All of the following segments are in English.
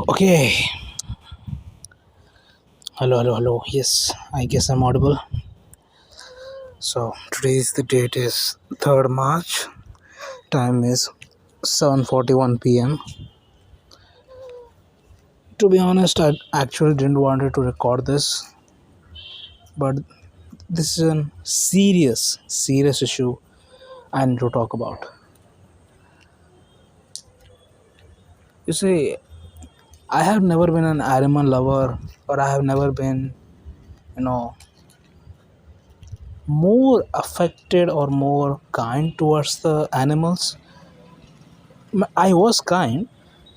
Okay. Hello, hello, hello. Yes, I guess I'm audible. So today's the date is 3rd March. Time is 7:41 p.m. To be honest, I actually didn't wanted to record this, but this is a serious issue I need to talk about. You see, I have never been an animal lover, or I have never been, you know, more affected or more kind towards the animals. I was kind.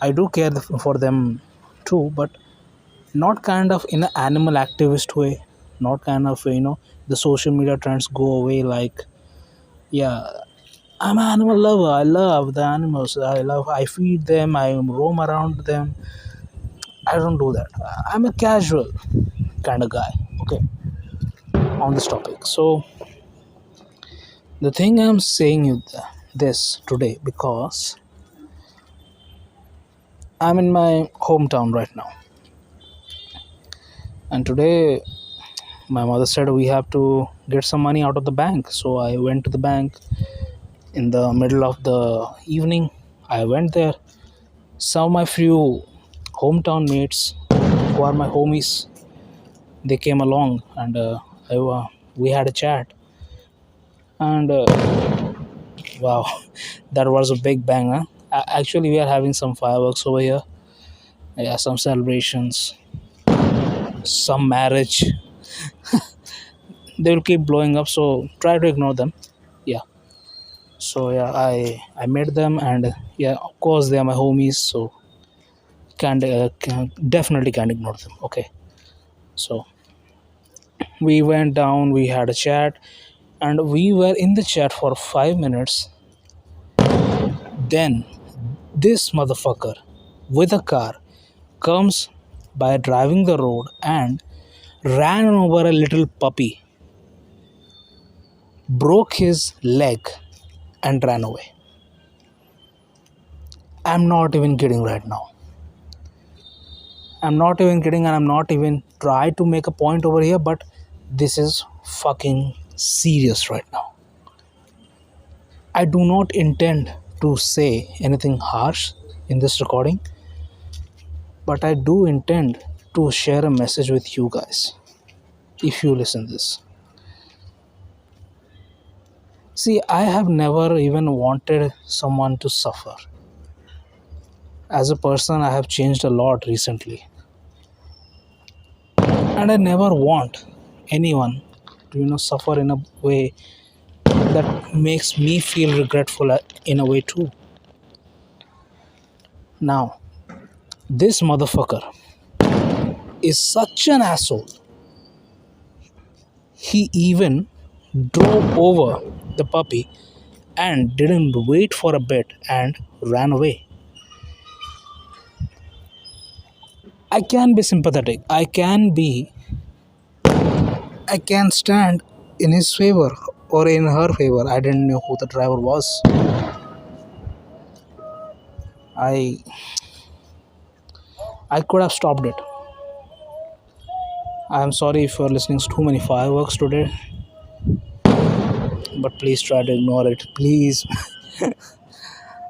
I do care for them too, but not kind of in an animal activist way. Not kind of the social media trends go away like, yeah, I'm an animal lover. I love the animals. I feed them. I roam around them. I don't do that. I'm a casual kind of guy. Okay, on this topic. So the thing I'm saying you this today because I'm in my hometown right now, and today my mother said we have to get some money out of the bank. So I went to the bank in the middle of the evening. I went there. Some of my few hometown mates who are my homies, they came along, and we had a chat. And wow, that was a big bang. Huh? Actually, we are having some fireworks over here. Yeah, some celebrations, some marriage. They will keep blowing up, so try to ignore them. Yeah. So yeah, I met them, and yeah, of course they are my homies, so definitely can't ignore them. Okay. So we went down, we had a chat, and we were in the chat for 5 minutes. Then this motherfucker with a car comes by driving the road and ran over a little puppy, broke his leg, and ran away. I'm not even kidding right now. I'm not even kidding, and I'm not even trying to make a point over here, but this is fucking serious right now. I do not intend to say anything harsh in this recording, but I do intend to share a message with you guys if you listen this. See, I have never even wanted someone to suffer. As a person, I have changed a lot recently, and I never want anyone to suffer in a way that makes me feel regretful in a way too. Now, this motherfucker is such an asshole. He even drove over the puppy and didn't wait for a bit and ran away. I can be sympathetic. I can stand in his favor or in her favor. I didn't know who the driver was. I I could have stopped it. I am sorry if you're listening to too many fireworks today, but please try to ignore it. Please.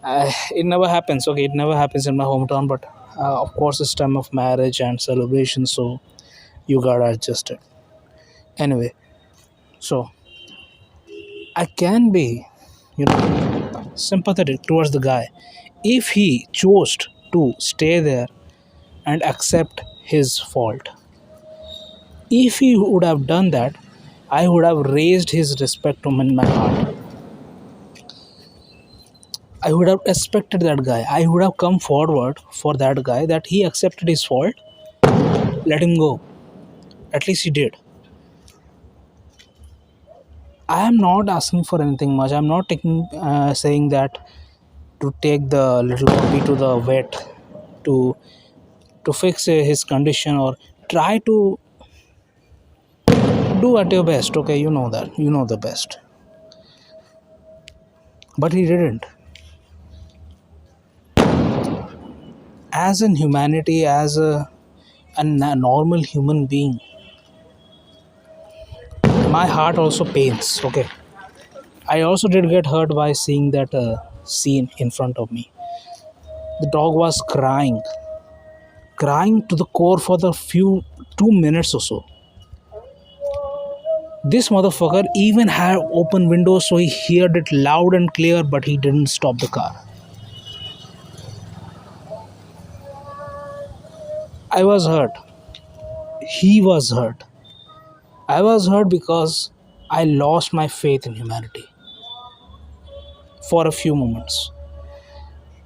It never happens. Okay, it never happens in my hometown, but of course it's time of marriage and celebration, so you gotta adjust it. Anyway, so I can be, sympathetic towards the guy if he chose to stay there and accept his fault. If he would have done that, I would have raised his respect in my heart. I would have respected that guy. I would have come forward for that guy that he accepted his fault. Let him go. At least he did. I am not asking for anything much. I'm not saying that to take the little puppy to the vet to fix his condition or try to do at your best. Okay, you know that. You know the best. But he didn't. as in humanity, as a normal human being, my heart also pains. Okay, I also did get hurt by seeing that scene in front of me. The dog was crying to the core for the few 2 minutes or so. This motherfucker even had open windows so he heard it loud and clear, but he didn't stop the car. I was hurt. He was hurt. I was hurt because I lost my faith in humanity for a few moments.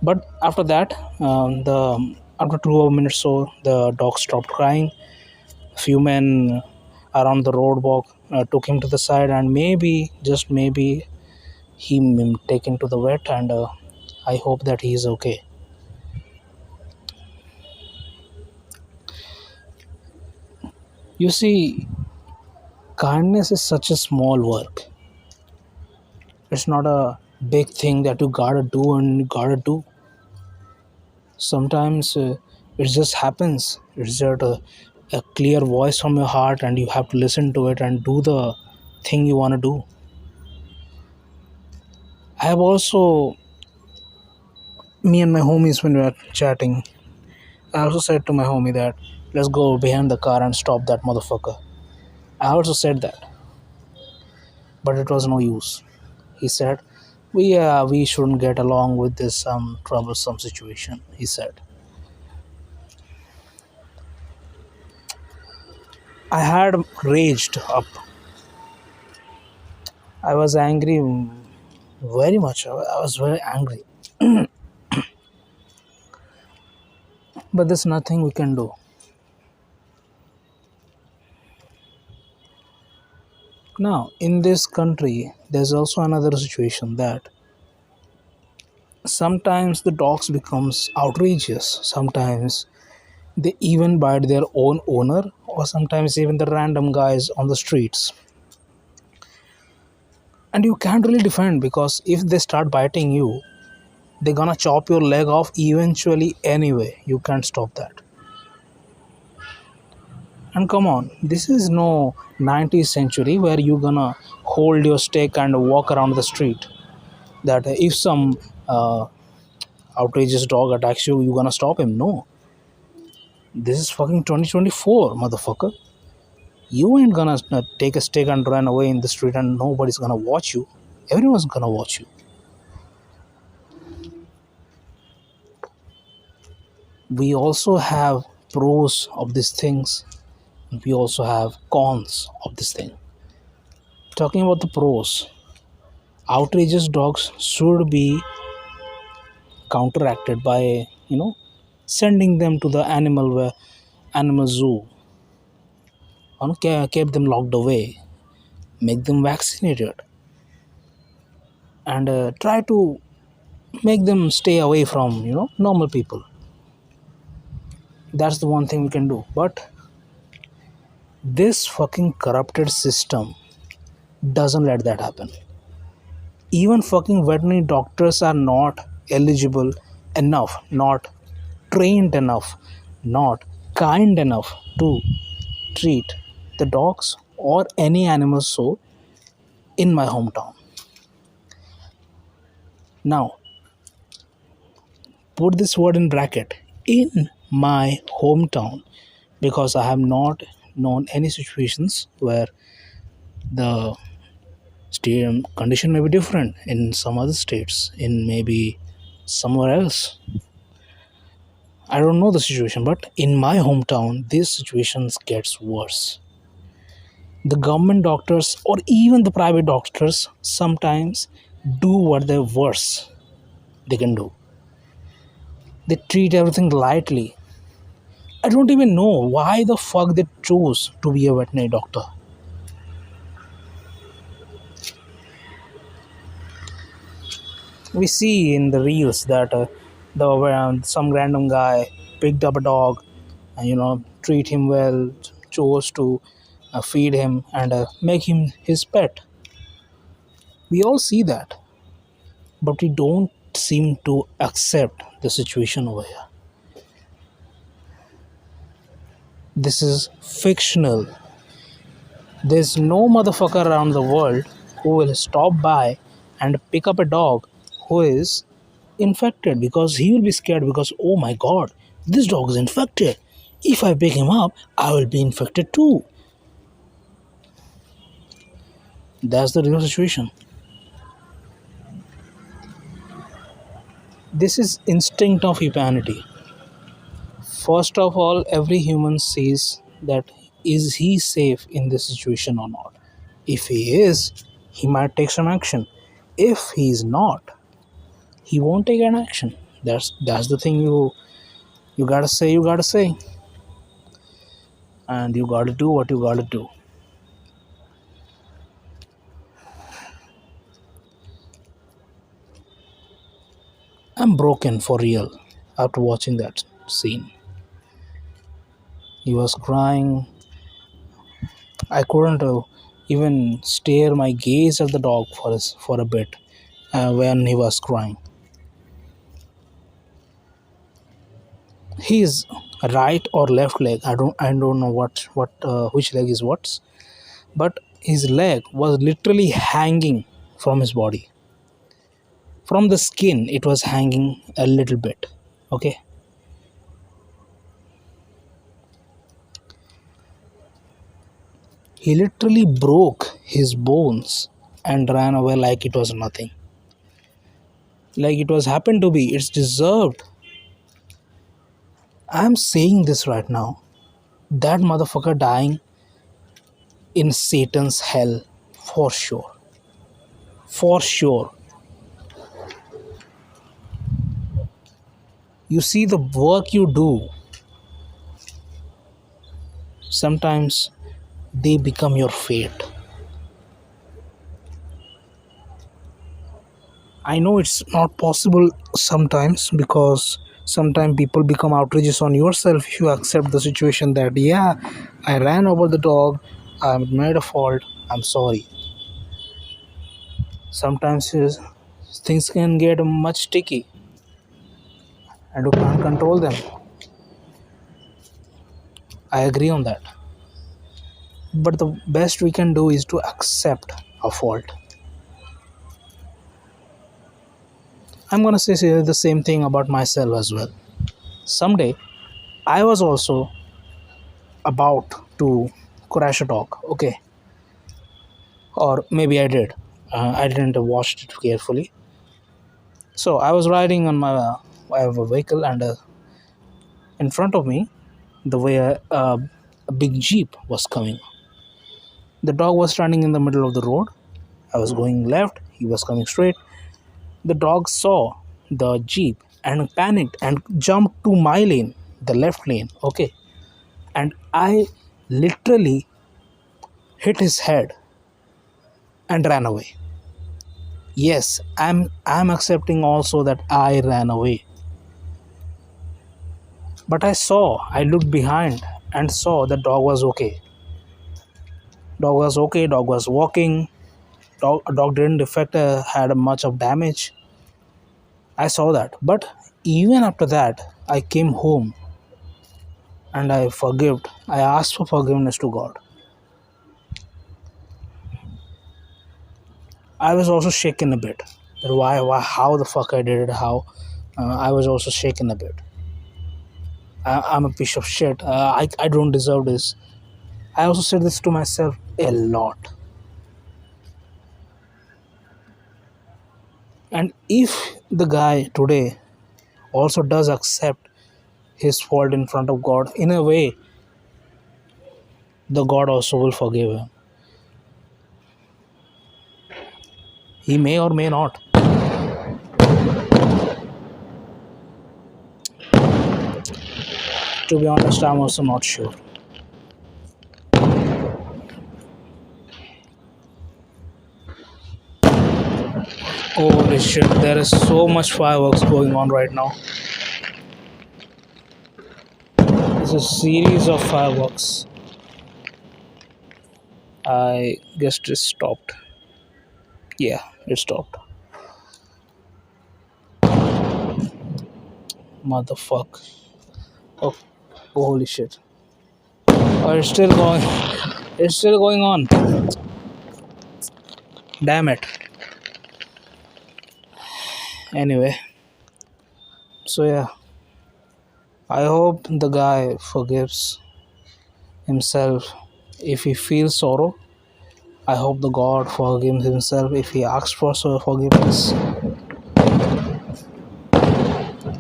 But after that, the after 2 minutes so the dog stopped crying. Few men around the roadwalk took him to the side, and maybe, just maybe, he taken to the vet, and I hope that he is okay. You see, kindness is such a small work. It's not a big thing that you gotta do and you gotta do. Sometimes it just happens. It's just a clear voice from your heart, and you have to listen to it and do the thing you want to do. I have also, me and my homies, when we were chatting, I also said to my homie that let's go behind the car and stop that motherfucker. I also said that, but it was no use. He said, we shouldn't get along with this troublesome situation. He said, I had raged up. I was angry, very much. I was very angry, but there's nothing we can do. Now, in this country, there's also another situation that sometimes the dogs becomes outrageous. Sometimes they even bite their own owner, or sometimes even the random guys on the streets. And you can't really defend, because if they start biting you, they're gonna chop your leg off eventually anyway. You can't stop that. And come on, this is no 19th century where you're gonna hold your stick and walk around the street. That if some outrageous dog attacks you, you're gonna stop him. No. This is fucking 2024, motherfucker. You ain't gonna take a stick and run away in the street and nobody's gonna watch you. Everyone's gonna watch you. We also have pros of these things, and we also have cons of this thing. Talking about the pros, outrageous dogs should be counteracted by, sending them to the animal zoo, and keep them locked away, make them vaccinated, and try to make them stay away from normal people. That's the one thing we can do. But this fucking corrupted system doesn't let that happen. Even fucking veterinary doctors are not eligible enough, not trained enough, not kind enough to treat the dogs or any animals so in my hometown. Now, put this word in bracket, in my hometown, because I have not known any situations where the state condition may be different in some other states, in maybe somewhere else. I don't know the situation, but in my hometown, these situations gets worse. The government doctors or even the private doctors sometimes do what they're worse they can do. They treat everything lightly. I don't even know why the fuck they chose to be a veterinary doctor. We see in the reels that some random guy picked up a dog and treat him well, chose to feed him and make him his pet. We all see that, but we don't seem to accept the situation over here. This is fictional. There's no motherfucker around the world who will stop by and pick up a dog who is infected, because he will be scared because, oh my god, this dog is infected. If I pick him up, I will be infected too. That's the real situation. This is instinct of humanity. First of all, every human sees that is he safe in this situation or not. If he is, he might take some action. If he is not, he won't take an action. That's the thing you gotta say, and you gotta do what you gotta do. I'm broken for real after watching that scene. He was crying. I couldn't even stare my gaze at the dog for a bit when he was crying. His right or left leg, I don't know which leg is what, but his leg was literally hanging from his body. From the skin, it was hanging a little bit. Okay, he literally broke his bones and ran away like it was nothing. Like it was happened to be. It's deserved. I'm saying this right now. That motherfucker dying in Satan's hell for sure. For sure. You see, the work you do, sometimes they become your fate. I know it's not possible sometimes, because sometimes people become outrageous on yourself if you accept the situation that, yeah, I ran over the dog, I made a fault, I'm sorry. Sometimes things can get much sticky and you can't control them. I agree on that. But the best we can do is to accept a fault. I'm gonna say the same thing about myself as well. Someday, I was also about to crash a dog, okay? Or maybe I did. I didn't watch it carefully. So I was riding on I have a vehicle, and in front of me, the way a big jeep was coming. The dog was standing in the middle of the road. I was going left. He was coming straight. The dog saw the jeep and panicked and jumped to my lane, the left lane. Okay, and I literally hit his head and ran away. Yes, I'm accepting also that I ran away. But I looked behind and saw the dog was okay. Dog was okay, dog was walking. Dog didn't affect, had much of damage. I saw that. But even after that, I came home and I asked for forgiveness to God. I was also shaken a bit. That why, how the fuck I did it, how. I was also shaken a bit. I'm a piece of shit. I don't deserve this. I also said this to myself a lot. And if the guy today also does accept his fault in front of God, in a way, the God also will forgive him. He may or may not. To be honest, I'm also not sure. Holy shit, there is so much fireworks going on right now. It's a series of fireworks. I guess it stopped. Yeah, it stopped. Motherfuck. Oh, holy shit. Or it's still going on. Damn it. Anyway, so yeah, I hope the guy forgives himself if he feels sorrow. I hope the God forgives himself if he asks for forgiveness.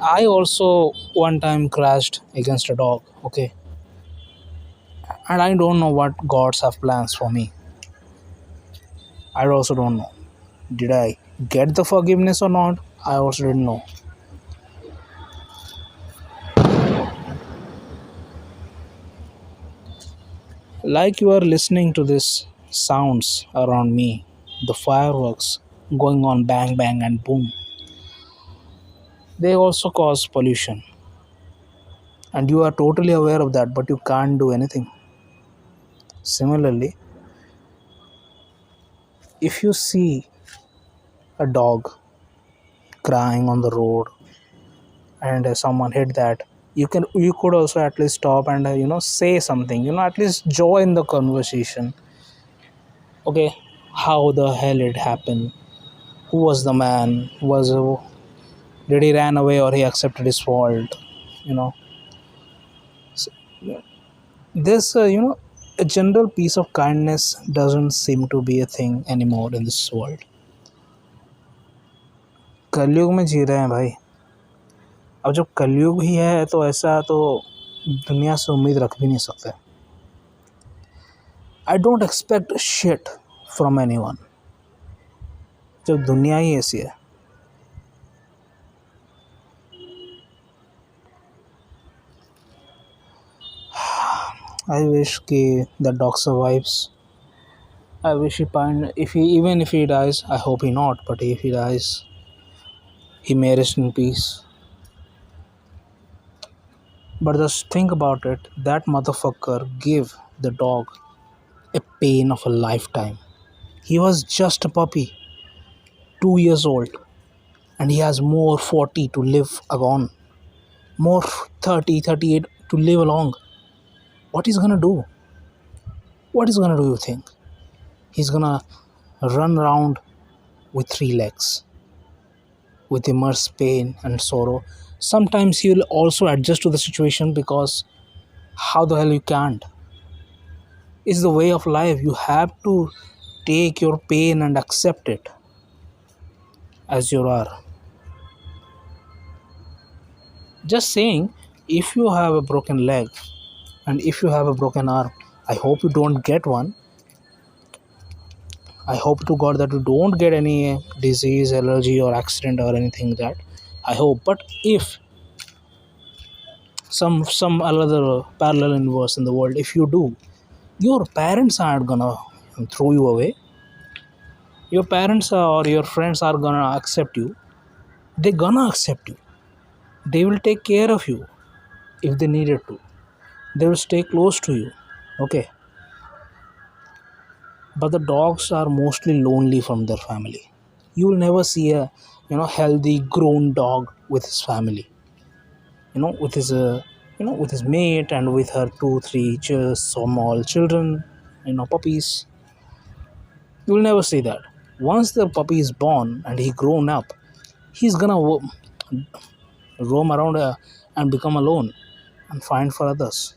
I also one time crashed against a dog, okay? And I don't know what gods have plans for me. I also don't know. Did I get the forgiveness or not? I also didn't know. Like you are listening to this sounds around me, the fireworks going on bang bang and boom. They also cause pollution. And you are totally aware of that, but you can't do anything. Similarly, if you see a dog crying on the road and someone hit that, you could also at least stop and say something, at least join the conversation. Okay, how the hell it happened? Who was the man? Did he ran away or he accepted his fault? you know so, this a general piece of kindness doesn't seem to be a thing anymore in this world. कलयुग में जी रहे हैं भाई. अब जब कलयुग ही है तो ऐसा तो दुनिया से उम्मीद रख भी नहीं सकते. I don't expect shit from anyone जब दुनिया ही ऐसी है. आई विश कि the dog survives. I wish he find if he even if he dies, I hope he not, but if he dies, he may rest in peace. But just think about it, that motherfucker gave the dog a pain of a lifetime. He was just a puppy, 2 years old, and he has more 40 to live along, more 30, 38 to live along. What he's gonna do? What he's gonna do, you think? He's gonna run around with 3 legs, with immense pain and sorrow. Sometimes he'll also adjust to the situation because how the hell you can't? It's the way of life. You have to take your pain and accept it as you are. Just saying, if you have a broken leg and if you have a broken arm, I hope you don't get one. I hope to God that you don't get any disease, allergy, or accident or anything that. I hope. But if some other parallel universe in the world, if you do, your parents aren't gonna throw you away. Your parents or your friends are gonna accept you. They're gonna accept you. They will take care of you if they needed to. They will stay close to you. Okay. But the dogs are mostly lonely from their family. You will never see a healthy grown dog with his family. With his with his mate and with her two, three small children, puppies. You will never see that. Once the puppy is born and he grown up, he's gonna roam around and become alone and find for others.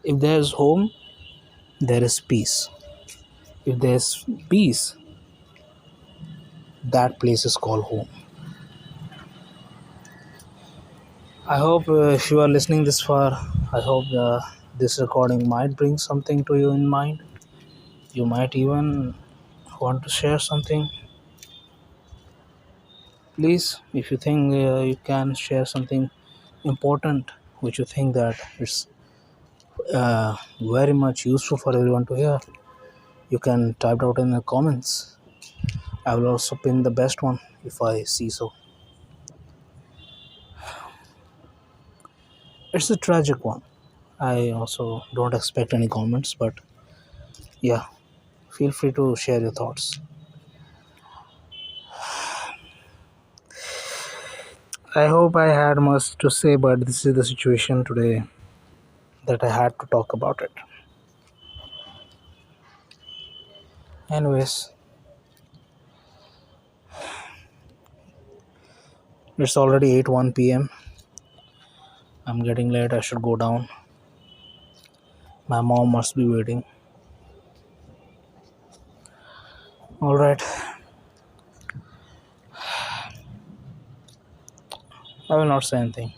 If there's home, there is peace. If there's peace, that place is called home. I hope if you are listening this far, I hope this recording might bring something to you in mind. You might even want to share something. Please, if you think you can share something important, which you think that it's very much useful for everyone to hear, you can type it out in the comments. I will also pin the best one if I see so. It's a tragic one. I also don't expect any comments, but yeah, feel free to share your thoughts. I hope I had much to say, but this is the situation today that I had to talk about it. Anyways, it's already 8 p.m. I'm getting late. I should go down. My mom must be waiting. All right. I will not say anything.